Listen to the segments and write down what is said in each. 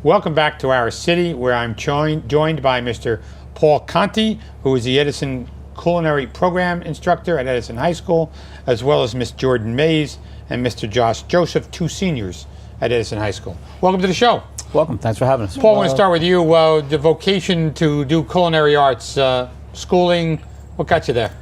Welcome back to our city, where I'm joined by Mr. Paul Conti, who is the Edison Culinary Program Instructor at Edison High School, as well as Miss Jordan Mays and Mr. Josh Joseph, two seniors at Edison High School. Welcome to the show. Welcome. Thanks for having us. Paul, I want to start with you. The vocation to do culinary arts, schooling, what got you there?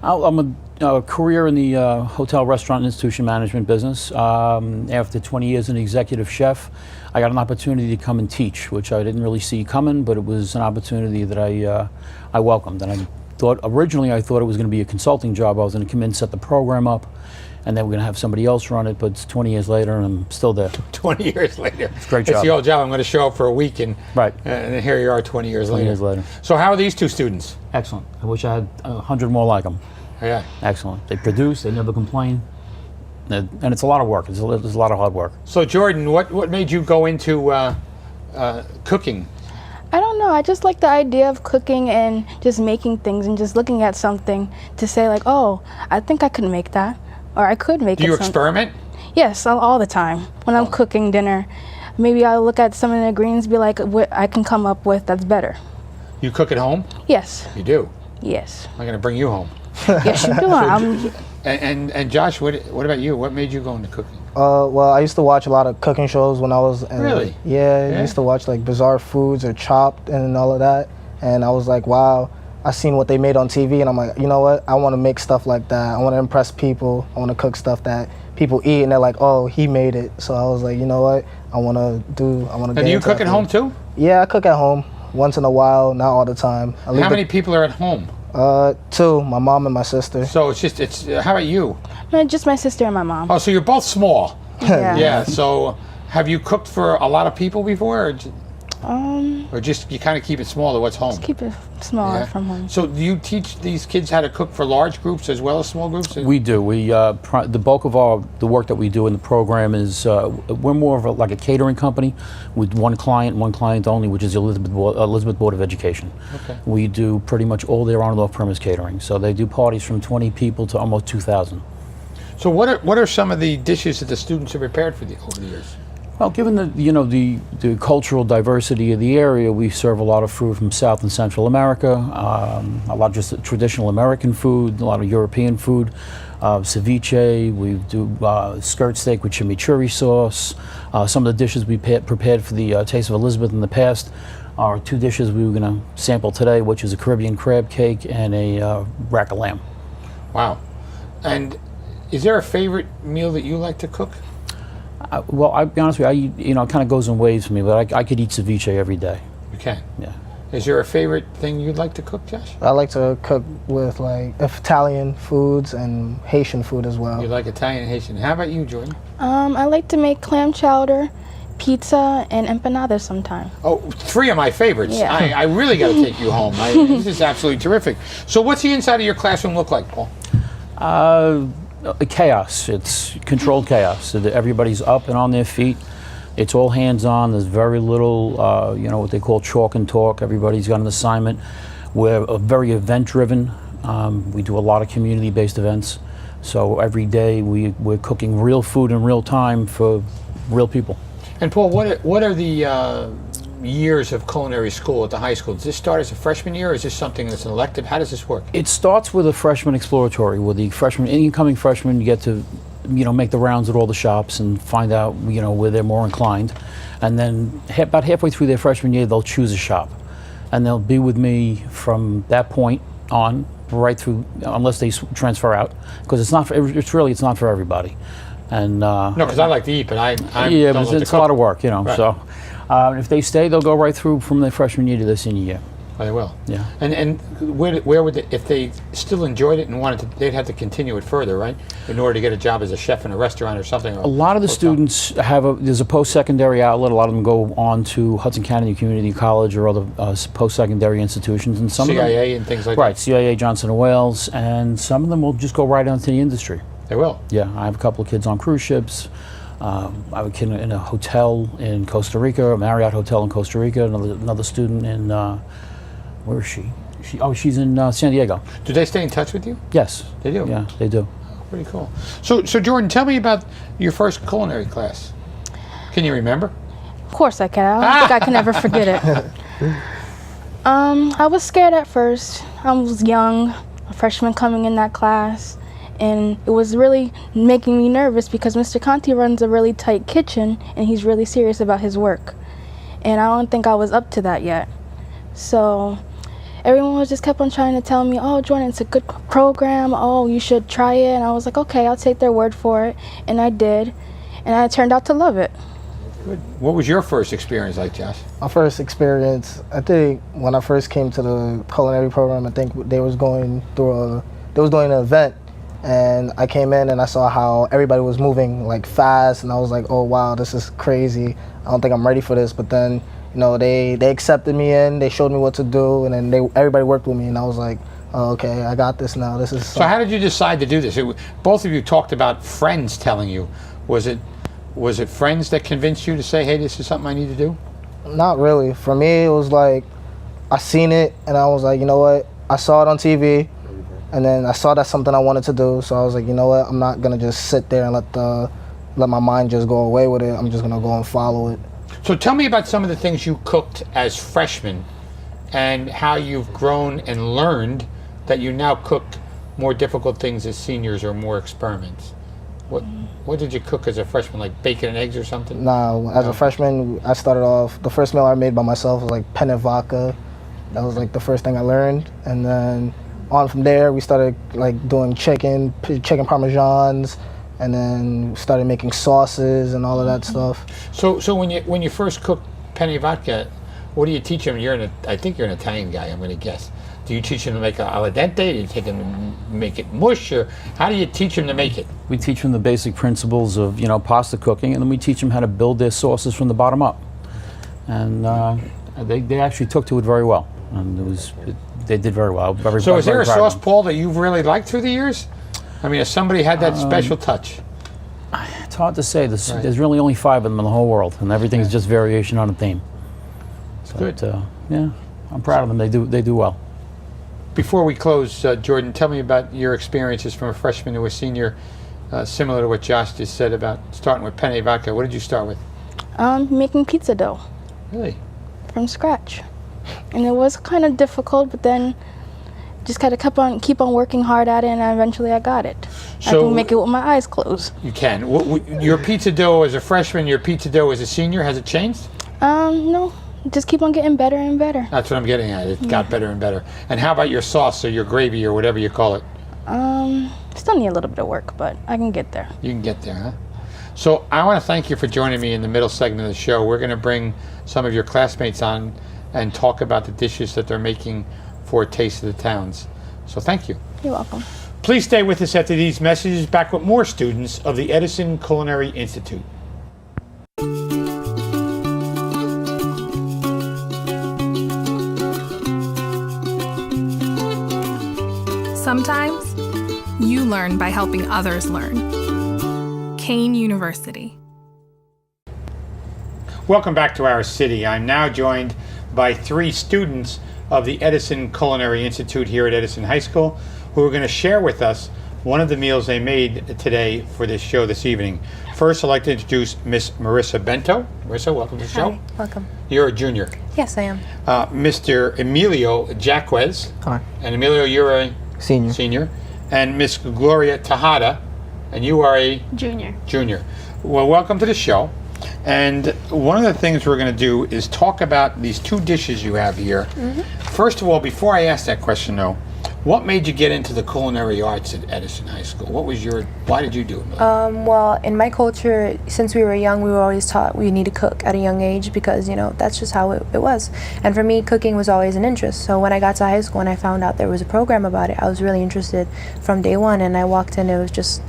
I'm a career in the hotel, restaurant, and institution management business. After 20 years as an executive chef, I got an opportunity to come and teach, which I didn't really see coming, but it was an opportunity that I welcomed. And originally I thought it was going to be a consulting job. I was going to come in, set the program up, and then we're going to have somebody else run it. But it's 20 years later, and I'm still there. 20 years later. It's a great job. It's the old job. I'm going to show up for a week, and right. And here you are 20 years 20 later. years later. So how are these two students? Excellent. I wish I had 100 more like them. Yeah. Excellent. They produce. They never complain. And it's a lot of work. There's a lot of hard work. So Jordan, what made you go into cooking? I don't know. I just like the idea of cooking and just making things and just looking at something to say like, oh, I think I could make that, or I could make it. Do you experiment? Yes, all the time. When I'm cooking dinner, maybe I'll look at some of the ingredients and be like, what I can come up with that's better. You cook at home? Yes. You do? Yes. I'm going to bring you home. Yes, you do. And Josh, what about you? What made you go into cooking? Well, I used to watch a lot of cooking shows when I was in, Really? Yeah, I used to watch like Bizarre Foods or Chopped and all of that. And I was like, wow, I seen what they made on TV, and I'm like, you know what? I want to make stuff like that. I want to impress people. I want to cook stuff that people eat, and they're like, oh, he made it. So I was like, you know what? I want to And do you cook at home too? Yeah, I cook at home once in a while, not all the time. How many people are at home? Two, my mom and my sister. So it's how about you? No, just my sister and my mom. Oh, so you're both small. Yeah. Yeah. So have you cooked for a lot of people before, or just you kind of keep it small to what's home? Just keep it smaller Yeah. from home. So do you teach these kids how to cook for large groups as well as small groups? We do. The bulk of the work that we do in the program is we're more of like a catering company with one client only, which is Elizabeth Board of Education. Okay. We do pretty much all their on and off-premise catering. So they do parties from 20 people to almost 2,000. So what are some of the dishes that the students have prepared for over the years? Well, given the cultural diversity of the area, we serve a lot of food from South and Central America, a lot of just traditional American food, a lot of European food, ceviche. We do skirt steak with chimichurri sauce. Some of the dishes we prepared for the Taste of Elizabeth in the past are two dishes we were going to sample today, which is a Caribbean crab cake and a rack of lamb. Wow. And is there a favorite meal that you like to cook? Well, I'll be honest with you, it kind of goes in waves for me, but I could eat ceviche every day. You can? Yeah. Is there a favorite thing you'd like to cook, Josh? I like to cook with like Italian foods and Haitian food as well. You like Italian and Haitian. How about you, Jordan? I like to make clam chowder, pizza, and empanadas sometimes. Oh, three of my favorites. Yeah. I really got to take you home. This is absolutely terrific. So what's the inside of your classroom look like, Paul? Chaos. It's controlled chaos. So that everybody's up and on their feet. It's all hands-on. There's very little, what they call chalk and talk. Everybody's got an assignment. We're very event-driven. We do a lot of community-based events. So every day we're cooking real food in real time for real people. And Paul, what are the years of culinary school at the high school? Does this start as a freshman year, or is this something that's an elective? How does this work? It starts with a freshman exploratory. With the incoming freshmen, you get to, make the rounds at all the shops and find out, where they're more inclined. And then about halfway through their freshman year, they'll choose a shop, and they'll be with me from that point on, right through, unless they transfer out, because it's not for everybody. And no, because I like to eat, but yeah, but it's a lot of work, Right. So. If they stay, they'll go right through from their freshman year to their senior year. Oh, they will. Yeah. And where would they, if they still enjoyed it and wanted to, they'd have to continue it further, right? In order to get a job as a chef in a restaurant or something. Or a lot of the students there's a post-secondary outlet. A lot of them go on to Hudson County Community College or other post-secondary institutions, and some CIA and things like that. Right, that. CIA, Johnson & Wales, and some of them will just go right onto the industry. They will. Yeah, I have a couple of kids on cruise ships. I have a kid in a hotel in Costa Rica, a Marriott hotel in Costa Rica. Another student in where is she? She's in San Diego. Do they stay in touch with you? Yes, They do. Yeah, they do. Pretty cool. So Jordan, tell me about your first culinary class. Can you remember? Of course I can. I don't think I can ever forget it. I was scared at first. I was young, a freshman coming in that class, and it was really making me nervous because Mr. Conti runs a really tight kitchen and he's really serious about his work. And I don't think I was up to that yet. So everyone was just kept on trying to tell me, oh, Jordan, it's a good program. Oh, you should try it. And I was like, okay, I'll take their word for it. And I did. And I turned out to love it. Good. What was your first experience like, Josh? My first experience, I think when I first came to the culinary program, I think they was doing an event, and I came in and I saw how everybody was moving like fast, and I was like, oh wow, this is crazy. I don't think I'm ready for this. But then, you know, they accepted me in, they showed me what to do, and then everybody worked with me, and I was like, oh, okay, I got this now. This is So how did you decide to do this? Both of you talked about friends telling you. Was it friends that convinced you to say, hey, this is something I need to do? Not really. For me, it was like I seen it and I was like, you know what? I saw it on TV, and then I saw that's something I wanted to do. So I was like, you know what? I'm not gonna just sit there and let my mind just go away with it. I'm just gonna go and follow it. So tell me about some of the things you cooked as freshmen and how you've grown and learned that you now cook more difficult things as seniors or more experiments. What did you cook as a freshman, like bacon and eggs or something? No, as a freshman, I started off, the first meal I made by myself was like penne vodka. That was like the first thing I learned. And then on from there, we started like doing chicken parmesans, and then started making sauces and all of that stuff. So when you first cook penne vodka, what do you teach them? I think you're an Italian guy, I'm going to guess. Do you teach them to make it al dente? Do you take them to make it mush? Or how do you teach them to make it? We teach them the basic principles of, pasta cooking, and then we teach them how to build their sauces from the bottom up. And they actually took to it very well, and they did very well. So is there a sauce, Paul, that you've really liked through the years? I mean, has somebody had that special touch? It's hard to say. There's really only 5 of them in the whole world, and everything's just variation on a theme. Good. Yeah, I'm proud of them. They do well. Before we close, Jordan, tell me about your experiences from a freshman to a senior, similar to what Josh just said about starting with penne vodka. What did you start with? Making pizza dough. Really? From scratch. And it was kind of difficult, but then just kind of keep on working hard at it, and eventually I got it. I can make it with my eyes closed. You can. Your pizza dough as a freshman, your pizza dough as a senior, has it changed? No. Just keep on getting better and better. That's what I'm getting at. It got better and better. And how about your sauce or your gravy or whatever you call it? Still need a little bit of work, but I can get there. You can get there, huh? So I want to thank you for joining me in the middle segment of the show. We're going to bring some of your classmates on and talk about the dishes that they're making for Taste of the Towns. So thank you. You're welcome. Please stay with us after these messages, back with more students of the Edison Culinary Institute. Sometimes you learn by helping others learn. Kane University. Welcome back to our city. I'm now joined by 3 students of the Edison Culinary Institute here at Edison High School, who are going to share with us one of the meals they made today for this show this evening. First, I'd like to introduce Miss Marissa Bento. Marissa, welcome to the show. Hi, welcome. You're a junior. Yes, I am. Mr. Emilio Jaquez. Hi. And Emilio, you're a senior. And Miss Gloria Tejada, and you are a junior. Well, welcome to the show. And one of the things we're going to do is talk about these 2 dishes you have here. First of all, before I ask that question though, what made you get into the culinary arts at Edison High School? Why did you do it? Well, in my culture, since we were young, we were always taught we need to cook at a young age because, that's just how it was. And for me, cooking was always an interest. So when I got to high school and I found out there was a program about it, I was really interested from day one. And I walked in, it was just,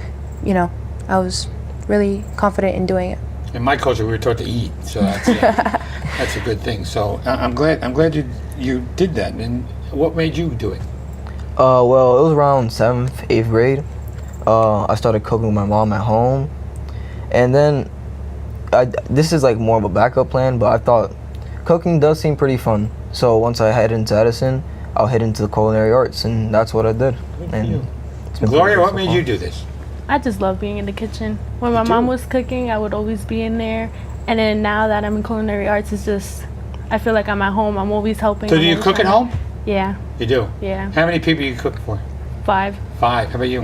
I was really confident in doing it. In my culture, we were taught to eat, so that's that's a good thing. So I'm glad you did that. And what made you do it? Well, it was around 7th, 8th grade. I started cooking with my mom at home, and then this is like more of a backup plan, but I thought cooking does seem pretty fun. So once I head into Edison, I'll head into the culinary arts, and that's what I did. And it's been Gloria, what so made fun. you do this? I just love being in the kitchen. When my mom was cooking, I would always be in there, And then now that I'm in culinary arts, it's just, I feel like I'm at home. I'm always helping. So do I'm you always cook at trying- home? Yeah, You do? yeah. How many people you cook for? 5. 5. How about you?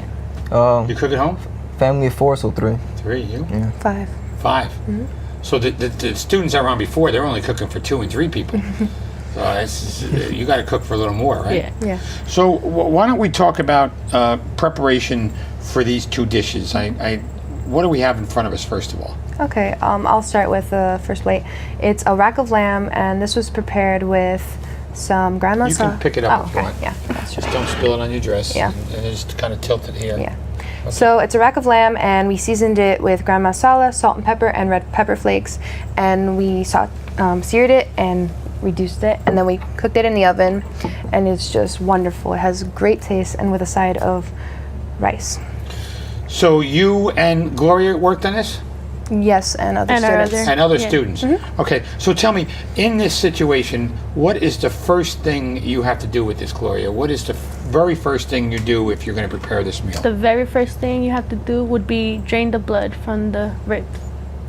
You cook at home? Family of 4, so 3. 3. You? 5. 5. So the students that were on before, they're only cooking for 2 and 3 people. So you got to cook for a little more, right? Yeah. Yeah. So why don't we talk about preparation for these 2 dishes? What do we have in front of us first of all? Okay, I'll start with the first plate. It's a rack of lamb, and this was prepared with some Grand You Masala. can pick it up Oh, if you okay. want. Yeah, that's Just don't spill it on your dress. Yeah. And just kind of tilt it here. Yeah. So it's a rack of lamb, and we seasoned it with Grand Masala, salt and pepper, and red pepper flakes, and we seared it and reduced it, and then we cooked it in the oven, and it's just wonderful. It has great taste, and with a side of rice. So you and Gloria worked on this? Yes, and other And our students. other- And other Yeah. students. Okay, so tell me, in this situation, what is the first thing you have to do with this, Gloria? What is the very first thing you do if you're going to prepare this meal? The very first thing you have to do would be drain the blood from the ribs,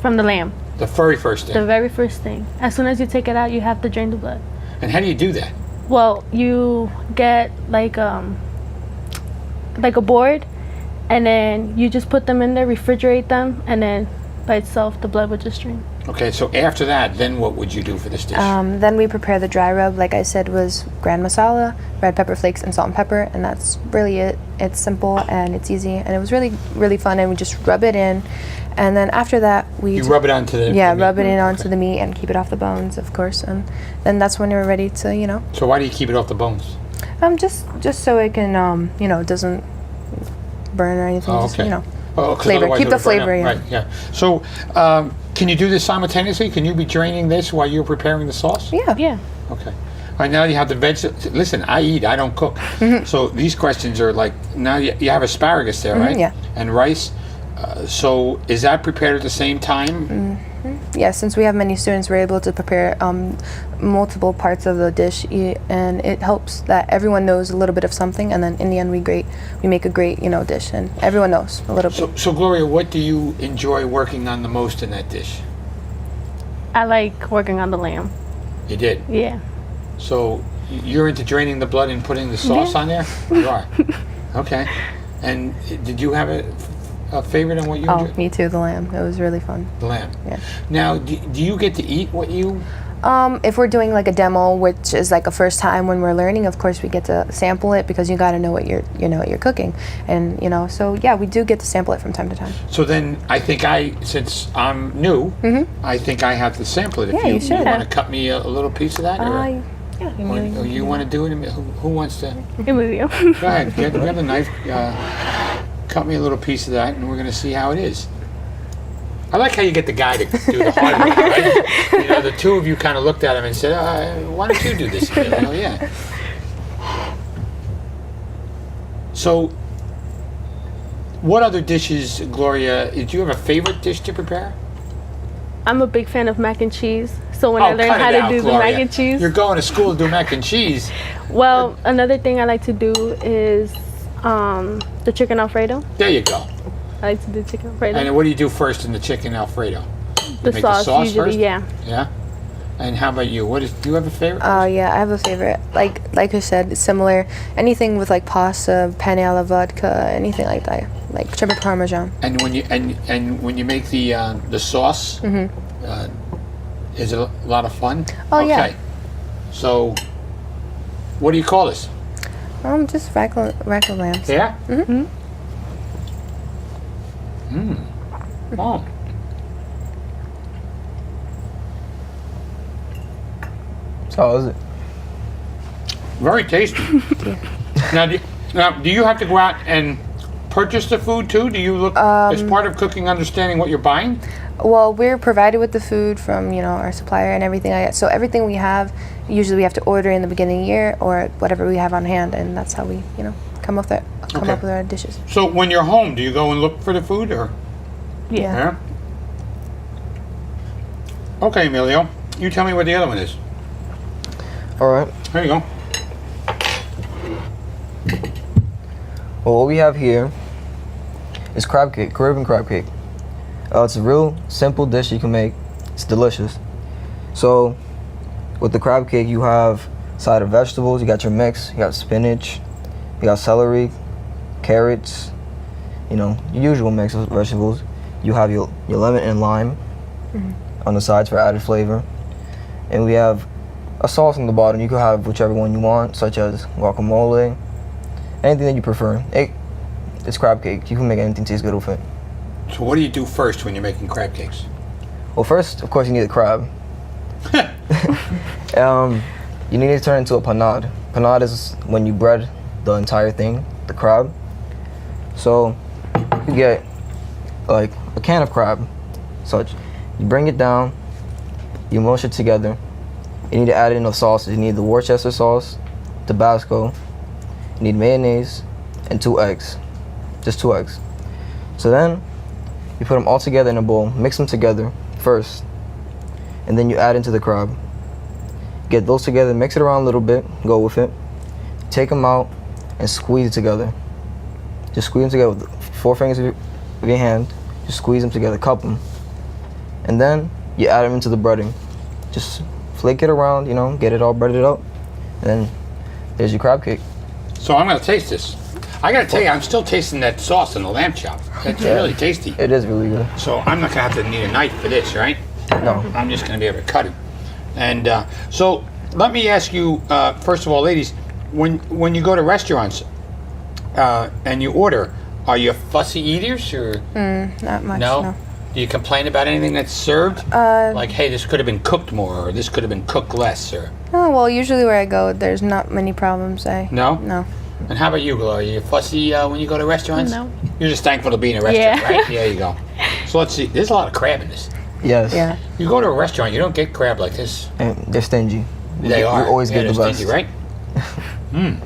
from the lamb. The very first The thing. very first thing. As soon as you take it out, you have to drain the blood. And how do you do that? Well, you get like a board, and then you just put them in there, refrigerate them, and then by itself the blood would just drain. Okay, so after that, then what would you do for this dish? Then we prepare the dry rub, like I said, was Grand Masala, red pepper flakes, and salt and pepper, and that's really it. It's simple and it's easy, and it was really, really fun, and we just rub it in. And then after that, we you rub it onto the yeah, the meat? rub it in onto the meat and keep it off the bones, of course. And then that's when you're ready to, So why do you keep it off the bones? just so it can, doesn't burn or anything. Oh, just, okay. Oh, 'cause flavor. otherwise Keep it the would burn up. flavor, yeah. Right, yeah. So can you do this simultaneously? Can you be draining this while you're preparing the sauce? Yeah. Yeah. Okay. All right, now you have the vegetables. Listen, I eat, I don't cook. So these questions are like, now you have asparagus there, right? yeah. And rice. So is that prepared at the same time? Yeah, since we have many students, we're able to prepare multiple parts of the dish, and it helps that everyone knows a little bit of something, and then in the end, we make a great dish, and everyone knows a little bit. So Gloria, what do you enjoy working on the most in that dish? I like working on the lamb. You did. Yeah. So you're into draining the blood and putting the sauce Yeah. on there? You are. Okay. And did you have a favorite on what you Oh, enjoyed? me too, the lamb. It was really fun. The lamb. Yeah. Now, do you get to eat what you... If we're doing like a demo, which is like a first time when we're learning, of course we get to sample it because you got to know what you're cooking, and so yeah, we do get to sample it from time to time. So then I think since I'm new, I think I have to sample it. If Yeah, you should. want to cut me a little piece of that? Or, Yeah. or you want to do it? Who wants to? Emilio. Go ahead, get a knife, cut me a little piece of that, and we're going to see how it is. I like how you get the guy to do the hard work, right? The two of you kind of looked at him and said, why don't you do this? Yeah. So, what other dishes, Gloria, do you have a favorite dish to prepare? I'm a big fan of mac and cheese. So when I learned cut how it to out, do Gloria. the mac and cheese, You're going to school to do mac and cheese. well, another thing I like to do is the chicken Alfredo. There you go. I like to do chicken Alfredo. And what do you do first in the chicken Alfredo? the make sauce, the sauce usually, first? yeah. Yeah? And how about you? Do you have a favorite? Yeah, I have a favorite. Like I said, it's similar. Anything with like pasta, penne alla vodka, anything like that. Like triple parmesan. And when you make the sauce, is it a lot of fun? Oh, okay. yeah. So, what do you call this? Just rack of lambs. Yeah. Oh. So how is it? Very tasty. Now, do you have to go out and purchase the food too? Do you look as part of cooking, understanding what you're buying? Well, we're provided with the food from our supplier and everything like that. So everything we have, usually we have to order in the beginning of the year or whatever we have on hand, and that's how we come up with our dishes. So when you're home, do you go and look for the food, or? Yeah. Yeah. Okay, Emilio, you tell me what the other one is. All right. There you go. Well, what we have here is crab cake, Caribbean crab cake. It's a real simple dish you can make. It's delicious. So with the crab cake, you have side of vegetables. You got your mix. You got spinach. You got celery, carrots. You know, your usual mix of vegetables. You have your lemon and lime on the sides for added flavor. And we have a sauce on the bottom. You can have whichever one you want, such as guacamole, anything that you prefer. It's crab cake. You can make anything taste good with it. So what do you do first when you're making crab cakes? Well, first, of course, you need the crab. You need to turn it into a panade. Panade is when you bread the entire thing, the crab. So you get like a can of crab, such. You bring it down, you mush it together. You need to add in the sauces. You need the Worcester sauce, Tabasco, you need mayonnaise, and 2 eggs. Just 2 eggs. So then you put them all together in a bowl, mix them together first, and then you add into the crab. Get those together, mix it around a little bit, go with it. Take them out and squeeze it together. Just squeeze them together with 4 fingers of your hand. Just squeeze them together, cup them. And then you add them into the breading. Just flake it around, you know, get it all breaded up. And then there's your crab cake. So I'm going to taste this. I got to tell you, I'm still tasting that sauce in the lamb chop. It's really tasty. It is really good. So I'm not going to have to need a knife for this, right? No. I'm just going to be able to cut it. And so let me ask you, first of all, ladies, when you go to restaurants and you order, are you fussy eaters or? Not much, No? no. Do you complain about anything that's served? Like, hey, this could have been cooked more, or this could have been cooked less, or? Oh, well, usually where I go, there's not many problems. No? No. And how about you, Gloria? Are you fussy when you go to restaurants? No. You're just thankful to be in a restaurant, Yeah. right? Yeah, you go. So let's see. There's a lot of crab in this. Yes. Yeah. You go to a restaurant, you don't get crab like this. And they're stingy. They are. We always Yeah, get the they're best. stingy, right?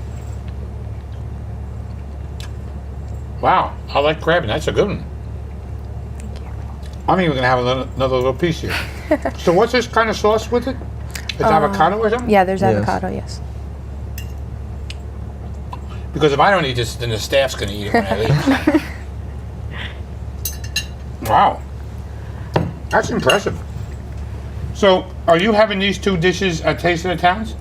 Wow, I like crab, and that's a good one. I'm even gonna have another little piece here. So what's this kind of sauce with it? It's avocado or something? Yeah, there's Yes. avocado, yes. Because if I don't eat this, then the staff's gonna eat it when I leave. Wow, that's impressive. So, are you having these 2 dishes at Taste of the Towns?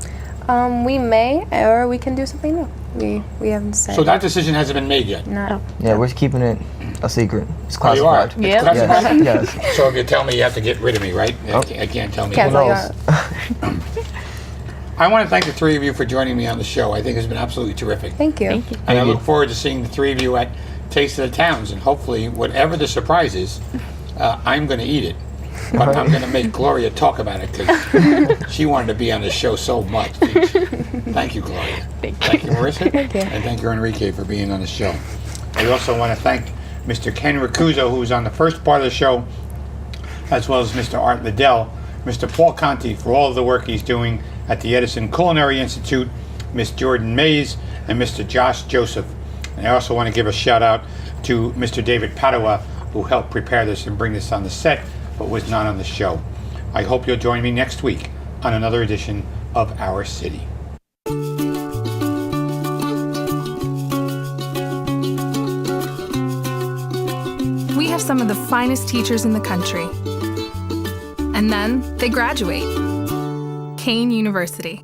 We may, or we can do something new. We haven't decided. So that decision hasn't been made yet. No. Yeah, we're keeping it a secret. It's Oh, you are? classified. Yep. It's classified? Yes. So if you tell me you have to get rid of me, right? Oh. I can't tell me. Can't Who tell you knows? I want to thank the 3 of you for joining me on the show. I think it's been absolutely terrific. Thank you. Thank you. And I look forward to seeing the 3 of you at Taste of the Towns, and hopefully, whatever the surprise is, I'm going to eat it. But I'm going to make Gloria talk about it because she wanted to be on the show so much. Thank you, Gloria. Thank you, Marissa. Thank you. And thank you, Enrique, for being on the show. I also want to thank Mr. Ken Ricuzzo, who was on the first part of the show, as well as Mr. Art Liddell, Mr. Paul Conti for all of the work he's doing at the Edison Culinary Institute, Miss Jordan Mays, and Mr. Josh Joseph. And I also want to give a shout out to Mr. David Padua, who helped prepare this and bring this on the set, but was not on the show. I hope you'll join me next week on another edition of Our City. We have some of the finest teachers in the country. And then they graduate. Kane University.